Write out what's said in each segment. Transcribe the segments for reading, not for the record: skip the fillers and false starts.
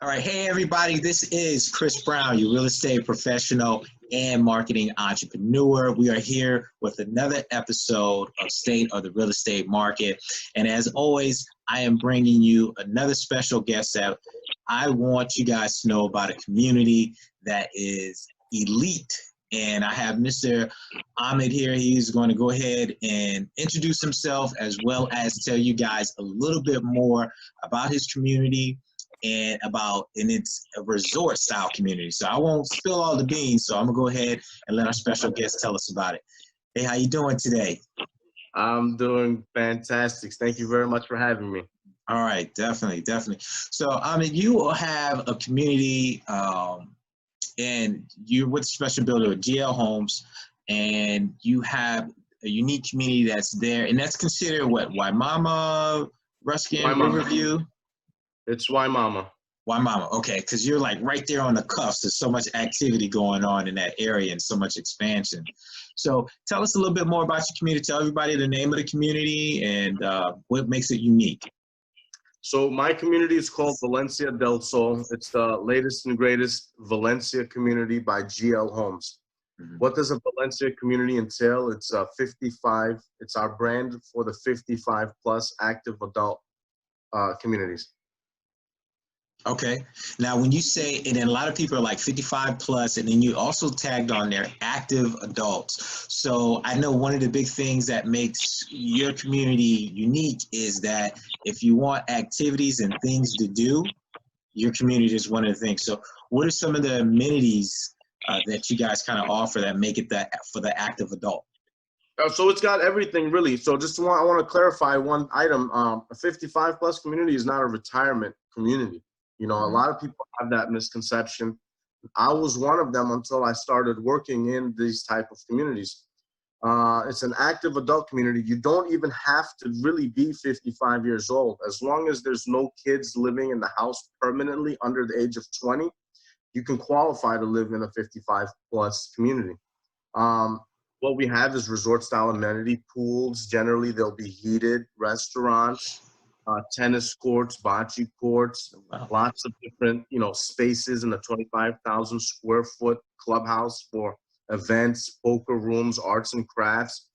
All right. Hey, everybody. This is Chris Brown, your real estate professional and marketing entrepreneur. We are here with another episode of State of the Real Estate Market. And as always, I am bringing you another special guest that I want you guys to know about a community that is elite. And I have Mr. Ahmed here. He's going to go ahead and introduce himself as well as tell you guys a little bit more about his community and it's a resort style community. So I won't spill all the beans. So I'm gonna go ahead and let our special guest tell us about it. Hey, how you doing today? I'm doing fantastic. Thank you very much for having me. All right, definitely. So I mean, you have a community, and you're with Special Builder with GL Homes, and you have a unique community that's there, and that's considered what, Waimama, Ruskin, Waimama. Riverview. It's Waimama. Waimama, okay, because you're like right there on the cuffs. There's so much activity going on in that area and so much expansion. So tell us a little bit more about your community. Tell everybody the name of the community and what makes it unique. So my community is called Valencia Del Sol. It's the latest and greatest Valencia community by GL Homes. Mm-hmm. What does a Valencia community entail? It's 55. It's our brand for the 55 plus active adult communities. Okay. Now, when you say, and then a lot of people are like 55 plus, and then you also tagged on there active adults. So I know one of the big things that makes your community unique is that if you want activities and things to do, your community is one of the things. So what are some of the amenities that you guys kind of offer that make it that for the active adult? So it's got everything really. So I want to clarify one item. A 55 plus community is not a retirement community. You know, a lot of people have that misconception. I was one of them until I started working in these type of communities. It's an active adult community. You don't even have to really be 55 years old. As long as there's no kids living in the house permanently under the age of 20, you can qualify to live in a 55 plus community. What we have is resort style amenity, pools. Generally, they'll be heated, restaurants, tennis courts, bocce courts, lots of different, spaces in the 25,000 square foot clubhouse for events, poker rooms, arts and crafts.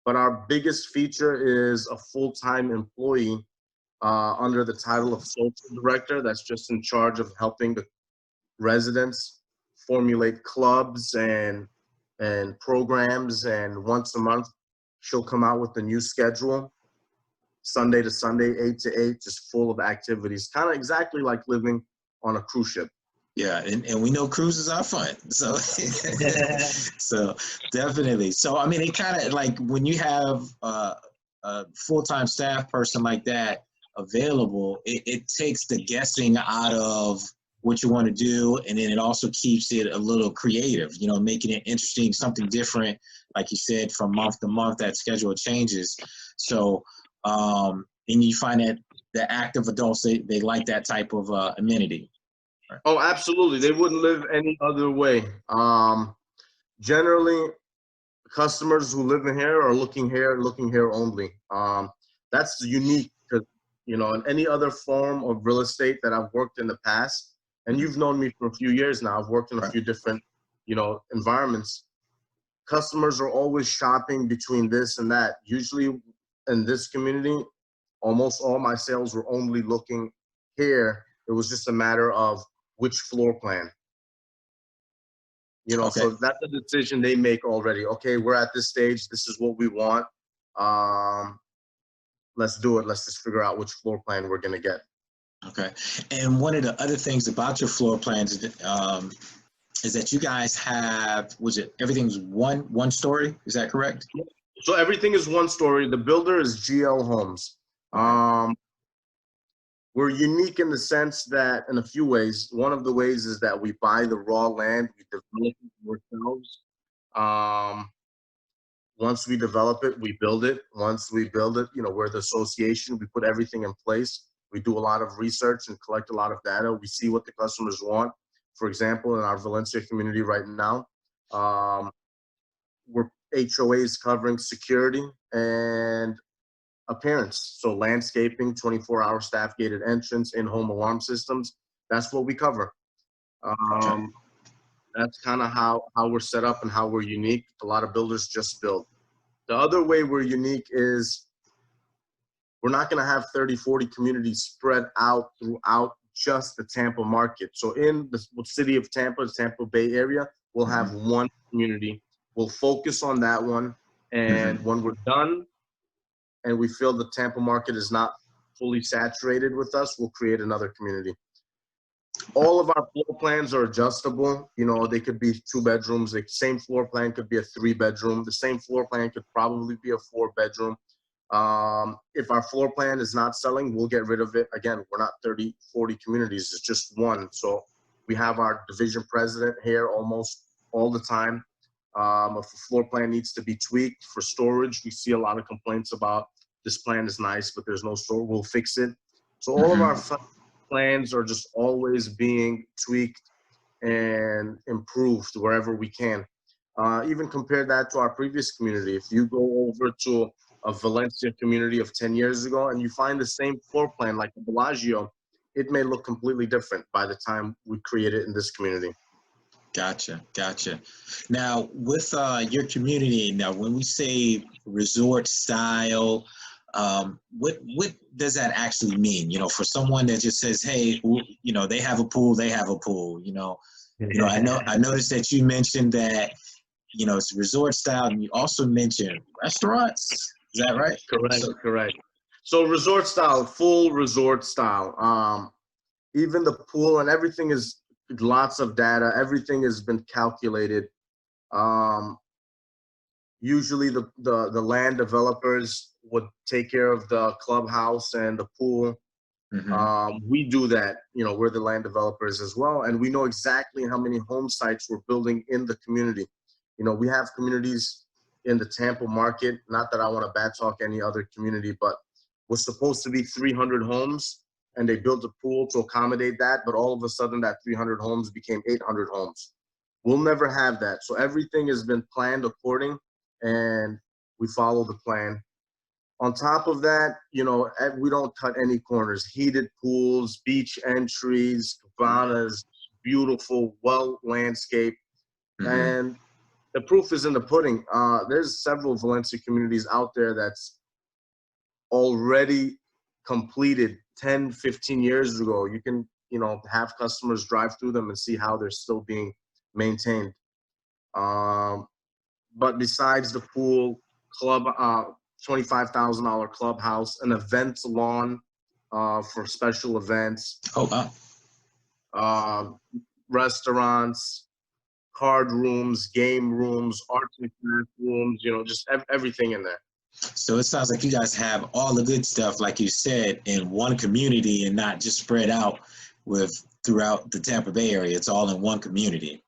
But our biggest feature is a full-time employee under the title of social director that's just in charge of helping the residents formulate clubs and programs. And once a month, she'll come out with a new schedule. Sunday to Sunday, 8 to 8, just full of activities, kind of exactly like living on a cruise ship. Yeah, and we know cruises are fun, so so definitely. So I mean, it kind of like when you have a full-time staff person like that available, it takes the guessing out of what you want to do, and then it also keeps it a little creative, making it interesting, something different. Like you said, from month to month, that schedule changes. So and you find that the active adults, they like that type of amenity. Right. Oh, absolutely. They wouldn't live any other way. Generally, customers who live in here are looking here only. That's unique because, in any other form of real estate that I've worked in the past, and you've known me for a few years now, I've worked in a few different, environments. Customers are always shopping between this and that. Usually in this community, almost all my sales were only looking here. It was just a matter of which floor plan. Okay. So that's a decision they make already. Okay, we're at this stage. This is what we want. Let's do it. Let's just figure out which floor plan we're going to get. Okay. And one of the other things about your floor plans is that you guys have, everything's one story? Is that correct? So everything is one story. The builder is GL Homes. We're unique in the sense that, in a few ways, one of the ways is that we buy the raw land, we develop it ourselves. Once we develop it, we build it. Once we build it, we're the association. We put everything in place. We do a lot of research and collect a lot of data. We see what the customers want. For example, in our Valencia community right now, we're HOAs covering security and appearance. So landscaping, 24-hour staff gated entrance, in-home alarm systems. that's what we cover. That's kind of how we're set up and how we're unique. A lot of builders just build. The other way we're unique is we're not going to have 30, 40 communities spread out throughout just the Tampa market. So in the city of Tampa, the Tampa Bay area, we'll have one community. We'll focus on that one. And when we're done and we feel the Tampa market is not fully saturated with us, we'll create another community. All of our floor plans are adjustable. You know, they could be 2 bedrooms. The same floor plan could be a 3 bedroom. The same floor plan could probably be a 4 bedroom. If our floor plan is not selling, we'll get rid of it. Again, we're not 30, 40 communities. It's just one. So we have our division president here almost all the time. If a floor plan needs to be tweaked for storage, we see a lot of complaints about this plan is nice, but there's no store. We'll fix it. So all of our plans are just always being tweaked and improved wherever we can. Even compare that to our previous community. If you go over to a Valencia community of 10 years ago and you find the same floor plan like the Bellagio, it may look completely different by the time we create it in this community. Gotcha. Now, with your community, now when we say resort style, what does that actually mean? You know, for someone that just says, hey, you know, they have a pool. You know, I noticed that you mentioned that, you know, it's resort style, and you also mentioned restaurants. Is that right? Correct. So resort style, full resort style. Even the pool and everything is lots of data. Everything has been calculated. Usually the land developers would take care of the clubhouse and the pool. We do that. You know, we're the land developers as well, and we know exactly how many home sites we're building in the community. You know, we have communities in the Tampa market. Not that I want to bad talk any other community, but was supposed to be 300 homes, and they built a pool to accommodate that. But all of a sudden, that 300 homes became 800 homes. We'll never have that. So everything has been planned according, and we follow the plan. On top of that, you know, we don't cut any corners. Heated pools, beach entries, cabanas, beautiful, well landscaped, and the proof is in the pudding. There's several Valencia communities out there that's already completed 10, 15 years ago. You can, you know, have customers drive through them and see how they're still being maintained. But besides the pool, club, $25,000 clubhouse, an event lawn for special events. Oh, wow. Restaurants, card rooms, game rooms, arts and craft rooms, you know, just everything in there. So it sounds like you guys have all the good stuff, like you said, in one community and not just spread out throughout the Tampa Bay area. It's all in one community.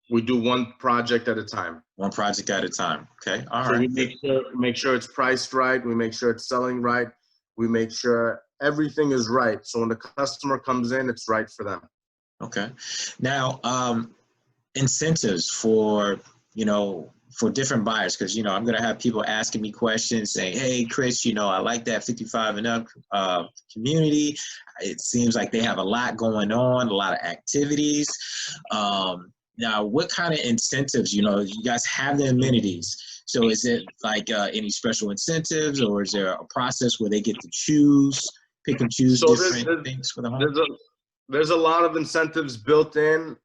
We do one project at a time. One project at a time. Okay. All so right. We make sure it's priced right. We make sure it's selling right. We make sure everything is right. So when the customer comes in, it's right for them. Okay. Now, incentives for, you know, for different buyers, because, you know, I'm going to have people asking me questions saying, hey, Chris, you know, I like that 55 and up community. It seems like they have a lot going on, a lot of activities. Now, what kind of incentives, you know, you guys have the amenities. So is it like any special incentives, or is there a process where they get to pick and choose different things for the home? There's a lot of incentives built in.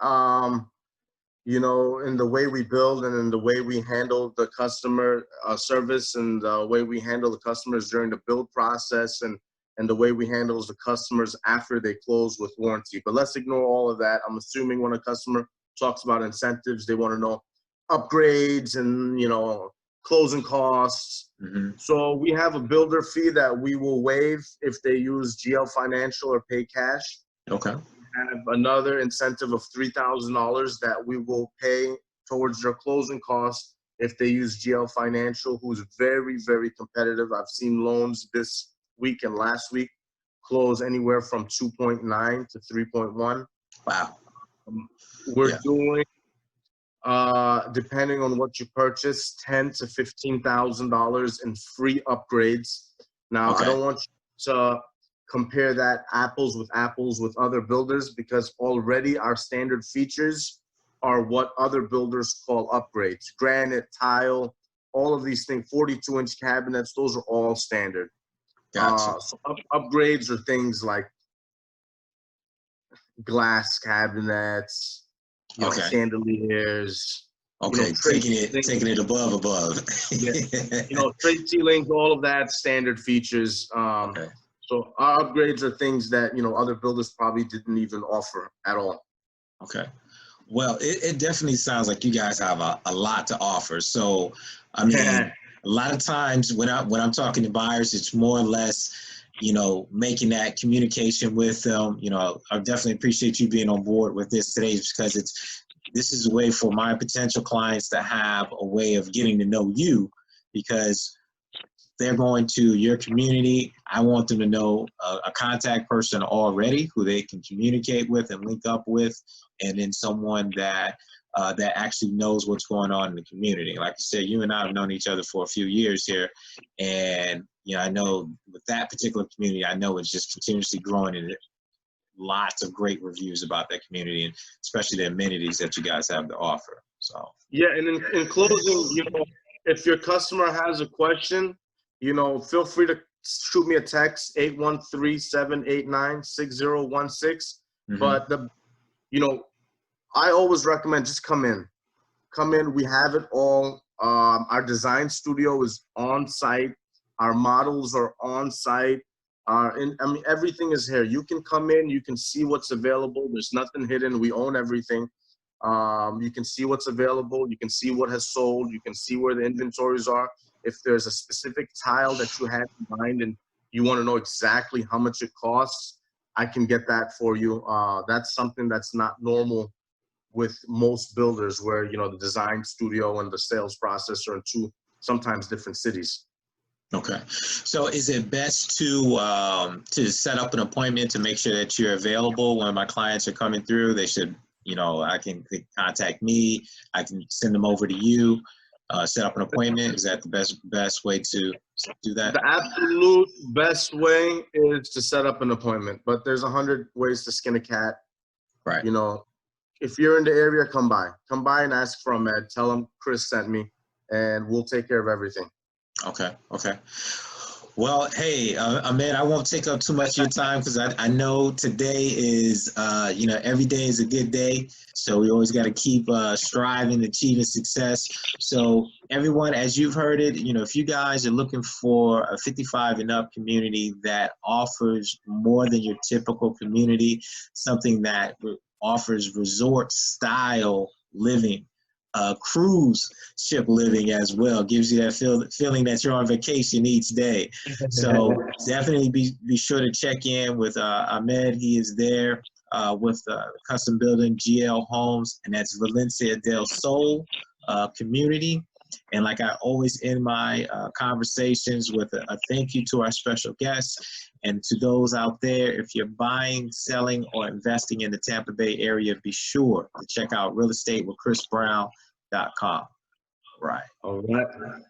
You know, in the way we build and in the way we handle the customer service and the way we handle the customers during the build process and the way we handle the customers after they close with warranty. But let's ignore all of that. I'm assuming when a customer talks about incentives, they want to know upgrades and, you know, closing costs. So we have a builder fee that we will waive if they use GL Financial or pay cash. Okay. Have another incentive of $3,000 that we will pay towards their closing costs if they use GL Financial, who's very, very competitive. I've seen loans this week and last week close anywhere from 2.9 to 3.1. Wow. We're doing, depending on what you purchase, $10,000 to $15,000 in free upgrades. Now, I don't want you to compare that apples with other builders, because already our standard features are what other builders call upgrades. Granite, tile, all of these things, 42-inch cabinets, those are all standard. Gotcha. So upgrades are things like glass cabinets, Okay. chandeliers. Okay, taking it above. Yeah. Straight ceilings, all of that, standard features. Okay. So our upgrades are things that, other builders probably didn't even offer at all. Okay. Well, it definitely sounds like you guys have a lot to offer. So, I mean, a lot of times when I'm talking to buyers, it's more or less, making that communication with them. I definitely appreciate you being on board with this today, because this is a way for my potential clients to have a way of getting to know you, because they're going to your community. I want them to know a contact person already who they can communicate with and link up with, and then someone that actually knows what's going on in the community. Like you said, you and I have known each other for a few years here, and I know with that particular community, I know it's just continuously growing, and lots of great reviews about that community, and especially the amenities that you guys have to offer. So yeah, and in closing, if your customer has a question, feel free to shoot me a text, 813-789-6016. But I always recommend just come in. We have it all. Our design studio is on site. Our models are on site. Everything is here. You can come in, you can see what's available. There's nothing hidden. We own everything. You can see what's available. You can see what has sold. You can see where the inventories are. If there's a specific tile that you have in mind and you want to know exactly how much it costs, I can get that for you. That's something that's not normal with most builders, where the design studio and the sales process are in two sometimes different cities. Okay, so is it best to set up an appointment to make sure that you're available when my clients are coming through? They should, I can contact me. I can send them over to you. Set up an appointment. Is that the best way to do that? The absolute best way is to set up an appointment, but there's 100 ways to skin a cat. Right. If you're in the area, come by and ask for Ahmed. Tell him Chris sent me, and we'll take care of everything. Okay. Well, hey, Ahmed, I won't take up too much of your time, because I know today is, every day is a good day. So we always got to keep striving, achieving success. So everyone, as you've heard it, if you guys are looking for a 55 and up community that offers more than your typical community, something that offers resort style living, cruise ship living as well, gives you that feeling that you're on vacation each day. So definitely be sure to check in with Ahmed. He is there with custom building GL Homes, and that's Valencia Del Sol Community. And like I always end my conversations with a thank you to our special guests. And to those out there, if you're buying, selling, or investing in the Tampa Bay area, be sure to check out realestatewithchrisbrown.com. Right. All right.